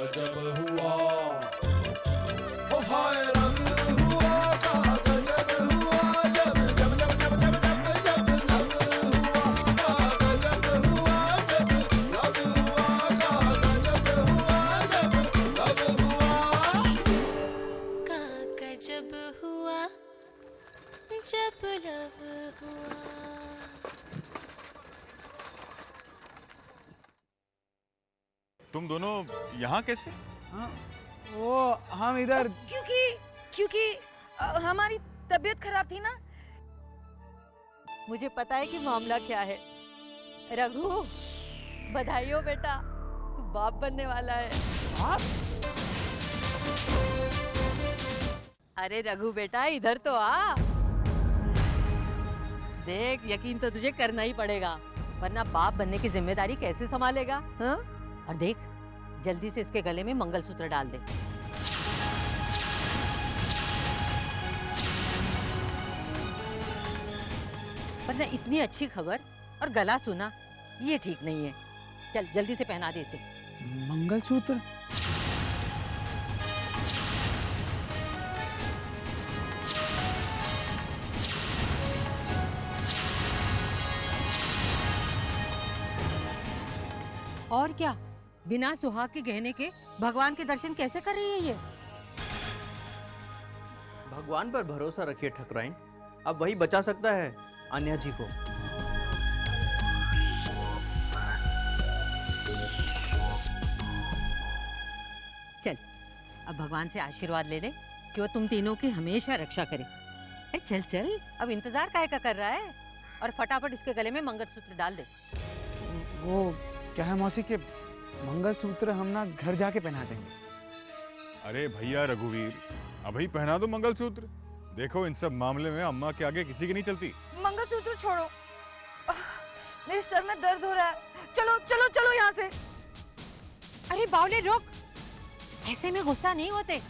गजब हुआ, ओ हाय रंग हुआ का गजब हुआ, जब जब जब जब जब जब जब लब हुआ का गजब हुआ, जब लब हुआ का गजब हुआ, जब लब हुआ का गजब हुआ, जब लब हुआ। तुम दोनों यहाँ कैसे? हाँ, वो हम इधर क्योंकि हमारी तबीयत खराब थी ना। मुझे पता है कि मामला क्या है। रघु, बधाई हो बेटा, तू बाप बनने वाला है। आप? अरे रघु बेटा, इधर तो आ। देख, यकीन तो तुझे करना ही पड़ेगा, वरना बाप बनने की जिम्मेदारी कैसे संभालेगा? हाँ? और देख, जल्दी से इसके गले में मंगलसूत्र डाल दे। वरना इतनी अच्छी खबर और गला सुना, ये ठीक नहीं है। चल जल्दी से पहना दे इसे। मंगलसूत्र? और क्या, बिना सुहाग के गहने के भगवान के दर्शन कैसे कर रही है ये? भगवान पर भरोसा रखिए ठकुराइन, अब वही बचा सकता है अन्या जी को। चल, अब भगवान से आशीर्वाद ले ले कि वो तुम तीनों की हमेशा रक्षा करे। अरे चल चल, अब इंतजार काहे का कर रहा है? और फटाफट इसके गले में मंगलसूत्र डाल दे। वो क्या है मौसी के मंगलसूत्र हम ना घर जाके पहना देंगे। अरे भैया रघुवीर, अभी पहना दो मंगलसूत्र। देखो, इन सब मामले में अम्मा के आगे किसी की नहीं चलती। मंगलसूत्र छोड़ो, मेरे सर में दर्द हो रहा है। चलो चलो चलो यहाँ से। अरे बावले रोक, ऐसे में गुस्सा नहीं होते,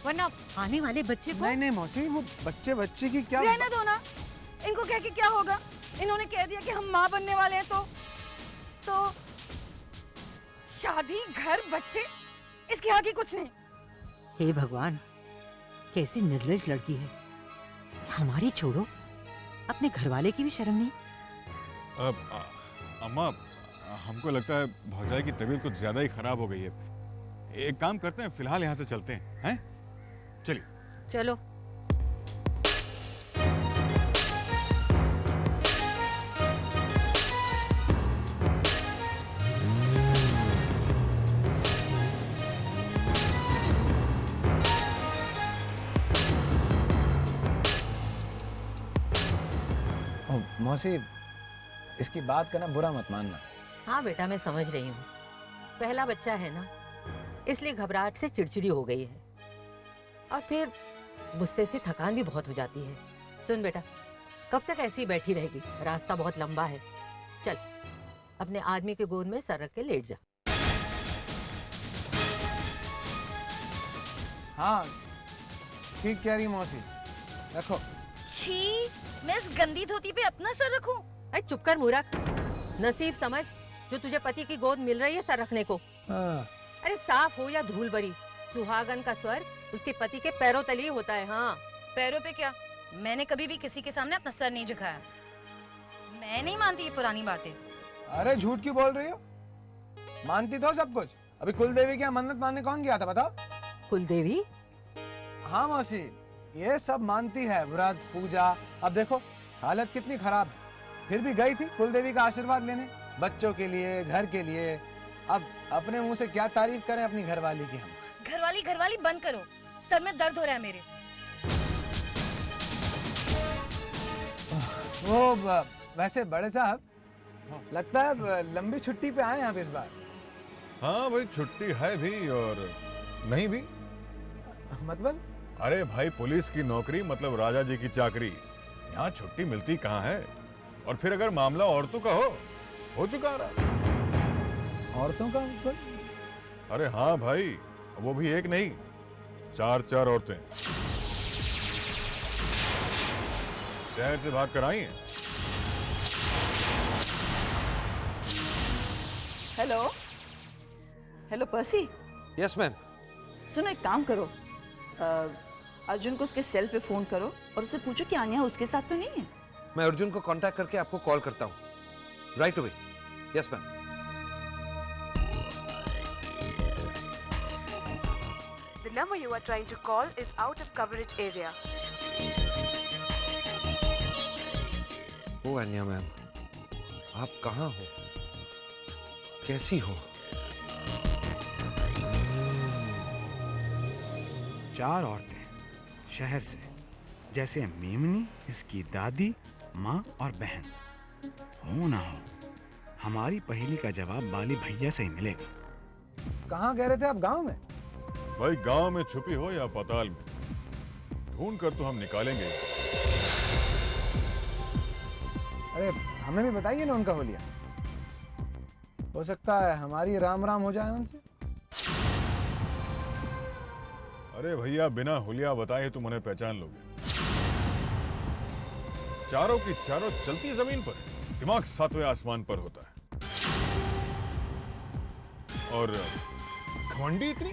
वरना आने वाले बच्चे को। नहीं नहीं मौसी, वो बच्चे की क्या। रहने दो ना, इनको कह के क्या होगा? इन्होंने कह दिया कि हम माँ बनने वाले हैं, तो शादी, घर, बच्चे, इसके आगे कुछ नहीं। हे भगवान, कैसी निर्लज लड़की है। हमारी छोड़ो, अपने घर वाले की भी शर्म नहीं। अम्मा, हमको लगता है भौजाई की तबीयत कुछ ज्यादा ही खराब हो गई है। एक काम करते हैं, फिलहाल यहाँ से चलते हैं। चलिए चलो। मौसी, इसकी बात का ना बुरा मत मानना। हाँ बेटा, मैं समझ रही हूँ, पहला बच्चा है ना, इसलिए घबराहट से चिड़चिड़ी हो गई है, और फिर गुस्से से थकान भी बहुत हो जाती है। सुन बेटा, कब तक ऐसी बैठी रहेगी? रास्ता बहुत लंबा है। चल, अपने आदमी के गोद में सर रख के लेट जा। हाँ, ठीक कह रही मौसी, रखो। छी, मैं इस गंदी धोती पे अपना सर रखूं? अरे चुप कर मूर्ख, नसीब समझ जो तुझे पति की गोद मिल रही है सर रखने को। अरे साफ हो या धूल भरी, सुहागन का स्वर उसके पति के पैरों तले ही होता है। हाँ, पैरों पे क्या? मैंने कभी भी किसी के सामने अपना सर नहीं झुकाया। मैं नहीं मानती ये पुरानी बातें। अरे झूठ क्यों बोल रही हो? मानती तो सब कुछ। अभी कुलदेवी की मन्नत मानने कौन गया था बताओ? कुलदेवी? हाँ मौसी, ये सब मानती है, व्रत पूजा। अब देखो हालत कितनी खराब, फिर भी गई थी कुलदेवी का आशीर्वाद लेने, बच्चों के लिए, घर के लिए। अब अपने मुंह से क्या तारीफ करें अपनी घरवाली की हम। घरवाली बंद करो, सर में दर्द हो रहा है मेरे। वो वैसे बड़े साहब, लगता है लंबी छुट्टी पे आए हैं आप इस बार। हाँ भाई, छुट्टी है भी और नहीं भी। मतलब? अरे भाई, पुलिस की नौकरी मतलब राजा जी की चाकरी, यहाँ छुट्टी मिलती कहाँ है? और फिर अगर मामला औरतों का हो चुका रहा। औरतों का मतलब? अरे हाँ भाई, वो भी एक नहीं, 4 औरतें शहर से भाग कर आई हैं। हेलो पर्सी, यस मैम। सुनो, एक काम करो, अर्जुन को उसके सेल पे फोन करो और उससे पूछो कि आन्या उसके साथ तो नहीं है। मैं अर्जुन को कांटेक्ट करके आपको कॉल करता हूँ right away. Yes ma'am. The number you are trying to call is out of coverage area. ओ अन्या मैम, आप कहाँ हो, कैसी हो? 4 औरतें शहर से, जैसे मेमनी, इसकी दादी, माँ और बहन। हो ना हो, हमारी पहेली का जवाब बाली भैया से ही मिलेगा। कहाँ कह रहे थे आप? गांव में? भाई गांव में छुपी हो या पाताल में, ढूंढ कर तो हम निकालेंगे। अरे हमें भी बताइए ना उनका हुलिया, हो सकता है हमारी राम राम हो जाए उनसे। अरे भैया, बिना हुलिया बताए तुम उन्हें पहचान लोगे? चारों की चारों चलती जमीन पर, दिमाग 7वें आसमान पर होता है, और घमंडी इतनी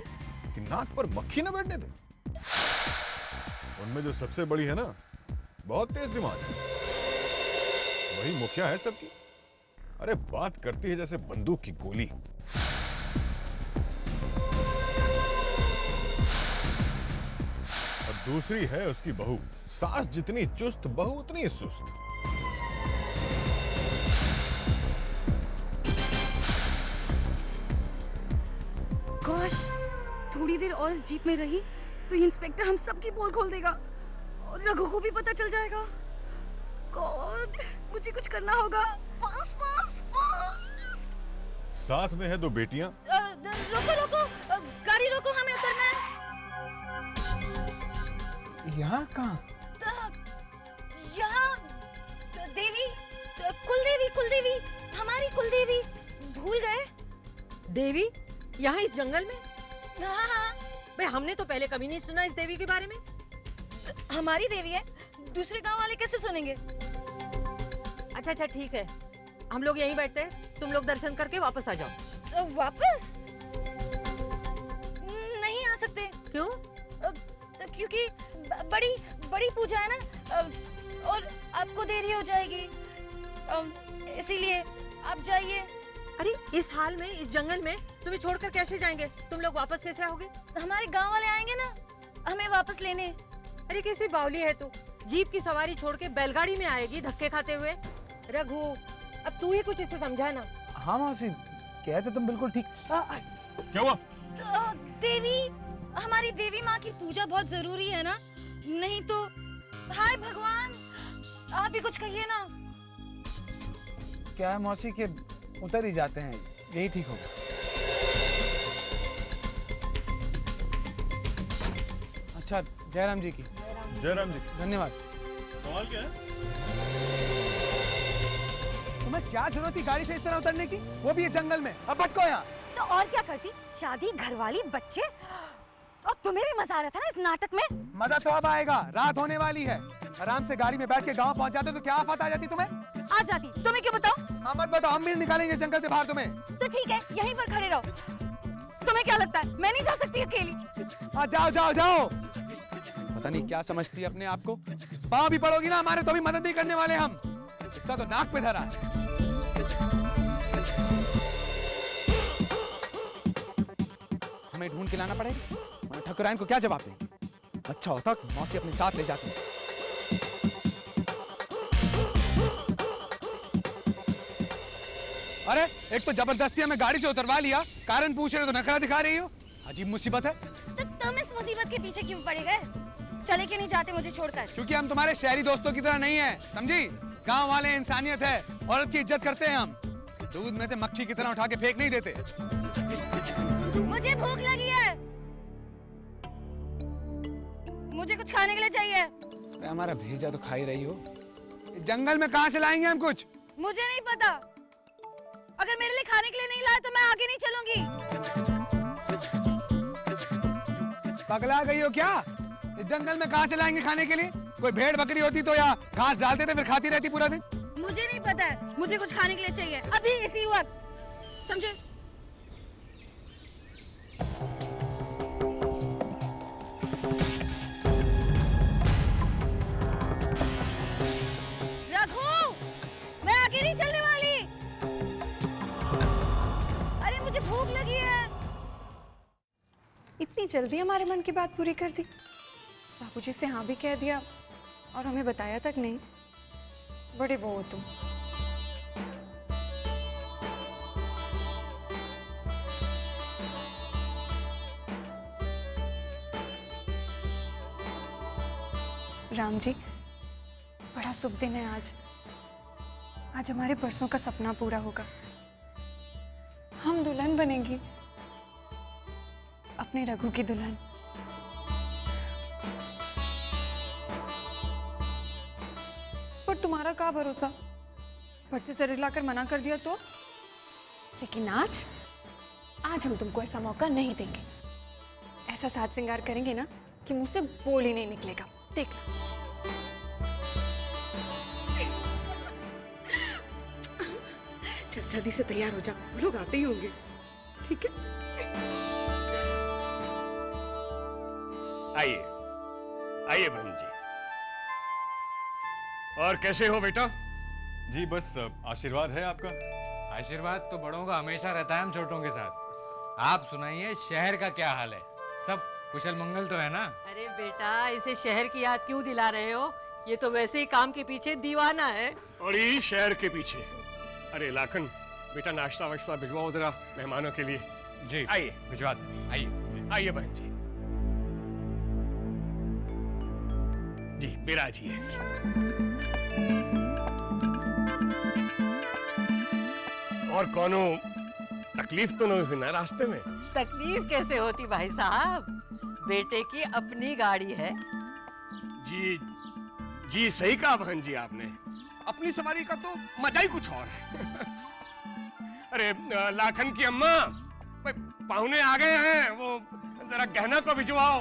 कि नाक पर मक्खी न बैठने दे। उनमें जो सबसे बड़ी है ना, बहुत तेज दिमाग है, वही मुखिया है सबकी। अरे बात करती है जैसे बंदूक की गोली। और दूसरी है उसकी बहू, सास जितनी चुस्त, बहू उतनी सुस्त। गॉश, थोड़ी देर और इस जीप में रही तो इंस्पेक्टर हम सबकी पोल खोल देगा और रघु को भी पता चल जाएगा। गॉड, मुझे कुछ करना होगा। Fast fast fast. साथ में है 2 बेटियां। रोको रोको, गाड़ी रोको, हमें उतरना है। यहाँ कहाँ? यहाँ देवी, कुलदेवी, हमारी कुलदेवी। भूल गए? देवी यहाँ इस जंगल में? हाँ। भाई हमने तो पहले कभी नहीं सुना इस देवी के बारे में। हमारी देवी है, दूसरे गांव वाले कैसे सुनेंगे? अच्छा ठीक है, हम लोग यहीं बैठते हैं, तुम लोग दर्शन करके वापस आ जाओ। वापस? नहीं आ सकते। क्यों? क्योंकि बड़ी पूजा है ना, और आपको देरी हो जाएगी, इसीलिए आप जाइए। अरे इस हाल में, इस जंगल में तुम्हें छोड़कर कैसे जाएंगे? तुम लोग वापस कैसे आओगे? हमारे गांव वाले आएंगे ना हमें वापस लेने। अरे कैसी बावली है तू, जीप की सवारी छोड़ के बैलगाड़ी में आएगी धक्के खाते हुए। रघु, अब तू ही कुछ इसे समझा ना। हाँ मौसी, कहते तुम बिल्कुल ठीक। क्या हुआ? देवी, हमारी देवी माँ की पूजा बहुत जरूरी है ना, नहीं तो। हाय भगवान, आप भी कुछ कहिए ना। क्या है मौसी के उतर ही जाते हैं, यही ठीक होगा। अच्छा, जयराम जी की। जयराम जी, धन्यवाद। सवाल क्या है? तुम्हें क्या जरूरत थी गाड़ी से इस तरह उतरने की, वो भी ये जंगल में? अब भटको यहाँ। तो और क्या करती, शादी, घरवाली, बच्चे, और तुम्हें भी मजा आ रहा था ना इस नाटक में। मजा तो अब आएगा, रात होने वाली है। आराम से गाड़ी में बैठ के गांव पहुंच जाते तो क्या आफत आ जाती तुम्हें? आ जाती, तुम्हें क्यों बताओ? हाँ मत बताओ, हम भी निकालेंगे जंगल से बाहर तुम्हें। तो ठीक है, यहीं पर खड़े रहो। तुम्हें क्या लगता है मैं नहीं जा सकती अकेली? जाओ जाओ जाओ। पता नहीं क्या समझती है अपने आप को। पाँव भी पड़ोगी ना हमारे तो भी मदद नहीं करने वाले हम। इसका तो नाक पे धरा है। हमें ढूंढ के लाना पड़ेगा, ठकुराइन को क्या जवाब देंगे? अच्छा होता मौसी अपने साथ ले जाती। अरे एक तो जबरदस्ती हमें गाड़ी से उतरवा लिया, कारण पूछ रहे तो नखरा दिखा रही हो। अजीब मुसीबत है। तो तुम इस मुसीबत के पीछे क्यों पड़ गए? चले क्यों नहीं जाते मुझे छोड़कर? क्योंकि हम तुम्हारे शहरी दोस्तों की तरह नहीं है, समझी? गांव वाले इंसानियत है, औरत की इज्जत करते हैं हम। दूध में से मक्खी की तरह उठा के फेंक नहीं देते। मुझे भूख लगी है, मुझे कुछ खाने के लिए चाहिए। अरे हमारा भेजा तो खा ही रही हो। जंगल में कहाँ से लाएंगे हम कुछ? मुझे नहीं पता, अगर मेरे लिए खाने के लिए नहीं लाए तो मैं आगे नहीं चलूंगी। पगला गई हो क्या? इस जंगल में कहाँ से लाएंगे खाने के लिए? कोई भेड़ बकरी होती तो या घास डालते थे फिर खाती रहती पूरा दिन। मुझे नहीं पता है, मुझे कुछ खाने के लिए चाहिए अभी इसी वक्त, समझे? इतनी जल्दी हमारे मन की बात पूरी कर दी। बाबूजी से हाँ भी कह दिया और हमें बताया तक नहीं। बड़े वो हो तुम। राम जी, बड़ा शुभ दिन है आज। आज हमारे बरसों का सपना पूरा होगा। हम दुल्हन बनेंगी, अपने रघु की दुल्हन। पर तुम्हारा क्या भरोसा, फट से शरीर लाकर मना कर दिया तो? लेकिन आज हम तुमको ऐसा मौका नहीं देंगे। ऐसा साज श्रृंगार करेंगे ना कि मुंह से बोल ही नहीं निकलेगा। देख जल्दी से तैयार हो जा, लोग आते ही होंगे। ठीक है? आइए आइए बहन जी। और कैसे हो बेटा? जी बस आशीर्वाद है आपका। आशीर्वाद तो बड़ों का हमेशा रहता है हम छोटों के साथ। आप सुनाइए, शहर का क्या हाल है? सब कुशल मंगल तो है ना? अरे बेटा, इसे शहर की याद क्यों दिला रहे हो? ये तो वैसे ही काम के पीछे दीवाना है। और ये शहर के पीछे। अरे लाखन, बेटा नाश्ता वाश्ता भिजवाओ जरा मेहमानों के लिए। जी आइए भिजवा दो। आइए आइए बहन जी। जी बिराजिए। और कोनो तकलीफ तो नहीं हुई ना रास्ते में? तकलीफ कैसे होती भाई साहब, बेटे की अपनी गाड़ी है। जी सही कहा बहन जी आपने। अपनी सवारी का तो मजा ही कुछ और है। अरे लाखन की अम्मा, पाहुने आ गए हैं, वो जरा गहना को भिजवाओ।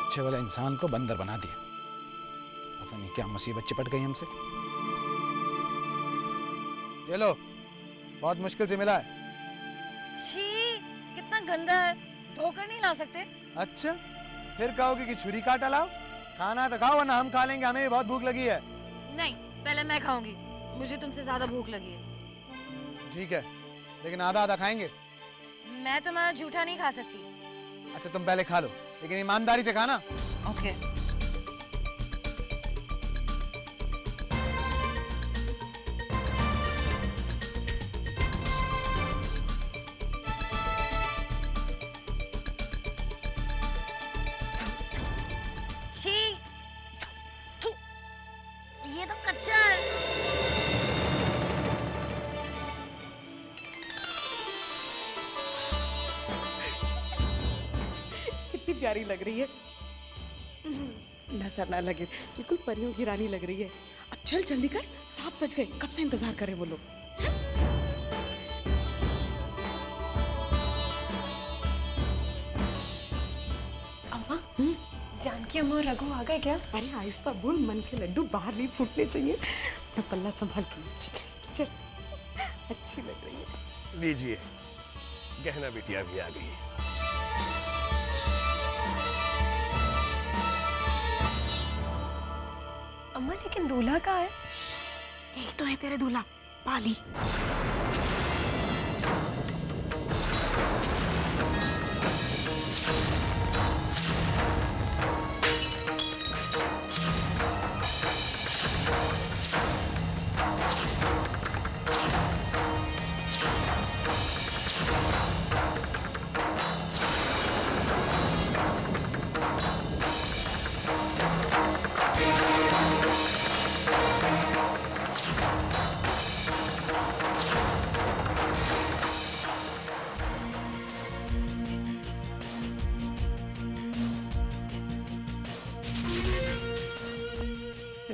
अच्छे वाला इंसान को बंदर बना दिया। पता नहीं क्या मुसीबत चिपट गई हमसे। ये लो, बहुत मुश्किल से मिला है। छी, कितना गंदा है, धोकर नहीं ला सकते? अच्छा, फिर कहोगे कि छुरी काटा लाओ? खाना तो खाओ वरना हम खा लेंगे, हमें भी बहुत भूख लगी है। नहीं, पहले मैं खाऊंगी, मुझे तुमसे ज्यादा भूख लगी है। ठीक है, लेकिन आधा आधा खाएंगे। मैं तुम्हारा झूठा नहीं खा सकती। अच्छा तुम पहले खा लो, लेकिन ईमानदारी से खाना। ओके। छी, ये तो कच्चा है। कितनी प्यारी लग रही है। नजर ना लगे, बिल्कुल परियों की रानी लग रही है। अब चल जल्दी कर, 7 बज गए, कब से इंतजार कर रहे वो लोग। अम्मा, जानकी अम्मा और रघु आ गए क्या? अरे आहिस्ता बोल, मन के लड्डू बाहर नहीं फूटने चाहिए। अपना पल्ला संभाल के, चल। अच्छी लग रही है। लीजिए, गहना बिटिया भी आ गई है। अम्मा लेकिन दूल्हा कहाँ है? यही तो है तेरे दूल्हा, पाली।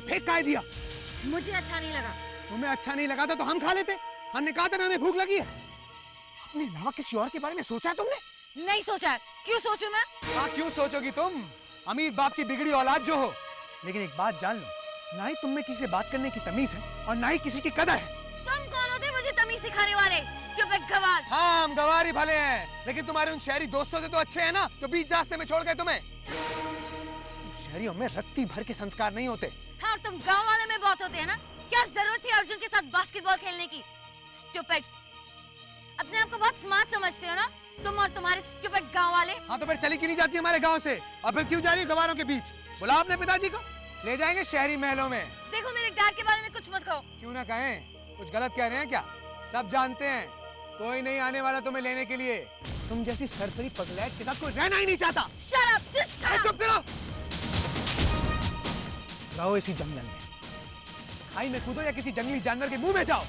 फेंक काहे दिया? मुझे अच्छा नहीं लगा। तुम्हें अच्छा नहीं लगा था तो हम खा लेते। हमने कहा था ना हमें भूख लगी है। अपने अलावा किसी और के बारे में सोचा है तुमने? नहीं सोचा। क्यों सोचूं मैं? हाँ क्यों सोचोगी तुम? अमीर बाप की बिगड़ी औलाद जो हो। लेकिन एक बात जान लो, ना ही तुम में किसी से बात करने की तमीज है और ना ही किसी की कदर है। तुम कौन होते मुझे तमीज सिखाने वाले? स्टूपिड गवार। हाँ हम गवार ही भले हैं, लेकिन तुम्हारे उन शहरी दोस्तों से तो अच्छे हैं ना, जो बीच रास्ते में छोड़ गए तुम्हें। शहरियों में रत्ती भर के संस्कार नहीं होते। हाँ, और तुम गांव वाले में बहुत होते हैं ना, क्या जरूरत थी अर्जुन के साथ बास्केटबॉल खेलने की? स्टूपिड। अपने आप को बहुत स्मार्ट समझते हो ना तुम और तुम्हारे स्टूपिड गांव वाले। हाँ तो फिर चली क्यों नहीं जाती हमारे गांव से? और फिर क्यों जा रही गवारों के बीच? बुलाओ अपने पिताजी को, ले जाएंगे शहरी महलों में। देखो मेरे डैड के बारे में कुछ मत कहो। क्यों ना कहें, कुछ गलत कह रहे हैं क्या? सब जानते हैं कोई नहीं आने वाला तुम्हें लेने के लिए। तुम जैसी सरसरी पगलैट के साथ कोई रहना ही नहीं चाहता। Shut up, just shut up। चुप करो। रहो इसी जंगल में, खाई में कूदो या किसी जंगली जानवर के मुंह में जाओ,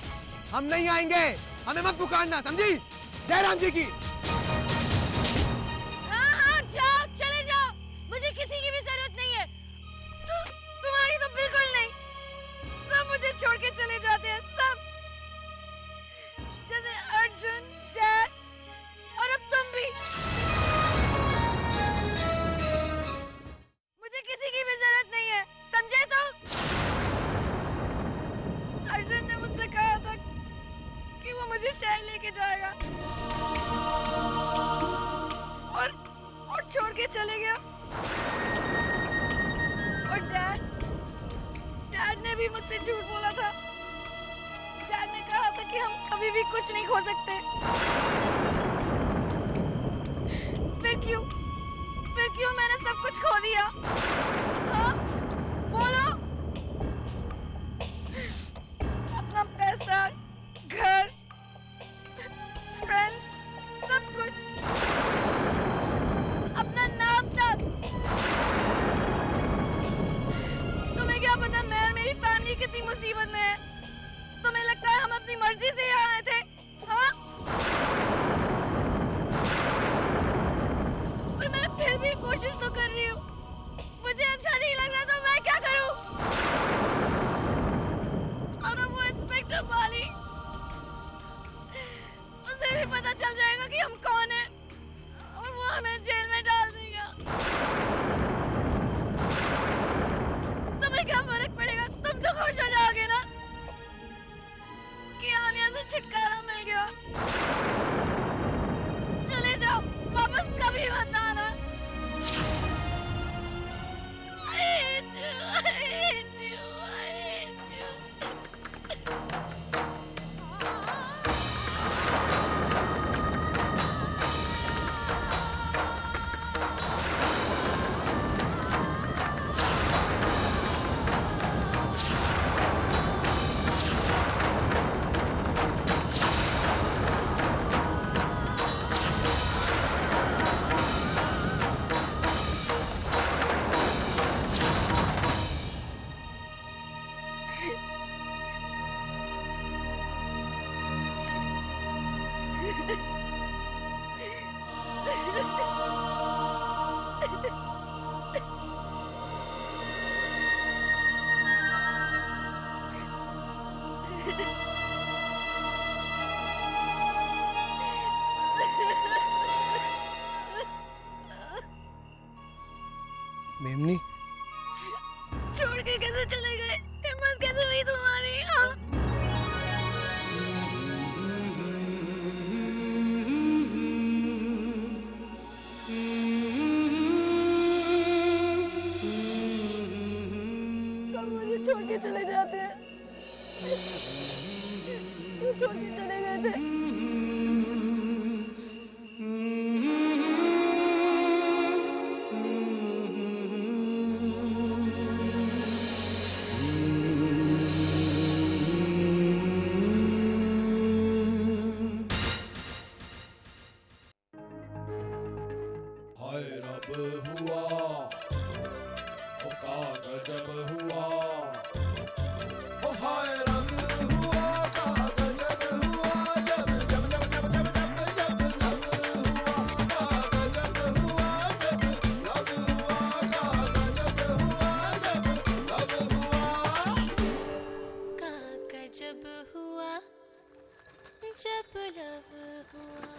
हम नहीं आएंगे। हमें मत पुकारना, समझी? जयराम जी की। हाँ हाँ जाओ, चले जाओ, मुझे किसी की भी जरूरत नहीं है। तुम्हारी तो बिल्कुल नहीं। सब मुझे छोड़ के चले जाते हैं, सब। जैसे अर्जुन, डैड और अब तुम भी। मुझे किसी की भी जरूरत नहीं है, समझे? तो अर्जुन ने मुझसे कहा था कि वो मुझे शहर लेके जाएगा और छोड़ के चले गया। और डैड ने भी मुझसे झूठ बोला था। डैड ने कहा था कि हम कभी भी कुछ नहीं खो सकते। फिर क्यों मैंने सब कुछ खो दिया? हाँ? बोलो। अपना पैसा, घर, फ्रेंड्स, सब कुछ, अपना नाम तक। तुम्हें क्या पता मैं और मेरी फैमिली कितनी मुसीबत में है? तुम्हें लगता है हम अपनी मर्जी से यहाँ आए थे? हाँ? और मैं फिर भी कोशिश तो कर रही हूँ। मुझे अच्छा नहीं लग रहा तो मैं क्या करूँ? और अब वो इंस्पेक्टर वाली, उसे भी पता चल जाएगा कि हम कौन हैं और वो हमें जेल में डाल देगा। तुम्हें क्या फर्क पड़ेगा? तुम तो खुश हो जाओगे ना कि आलिया से छुटकारा मिल गया। चले जाओ, वापस कभी मत आना। I hate you, I hate you, I hate you। Memoni, छोड़ के कैसे चले गए? हिम्मत कैसे हुई तुम्हारी? हाँ? कब मुझे छोड़ के चले जाते हैं? क्यों छोड़ के चले गए थे? हाय रब हुआ, ओ का गजब हुआ, ओ हाय रब हुआ, का गजब हुआ, जब जब जब जब जब जब जब लब हुआ, का गजब हुआ, जब लब हुआ, का गजब हुआ, जब लब हुआ, का गजब हुआ जब लब हुआ।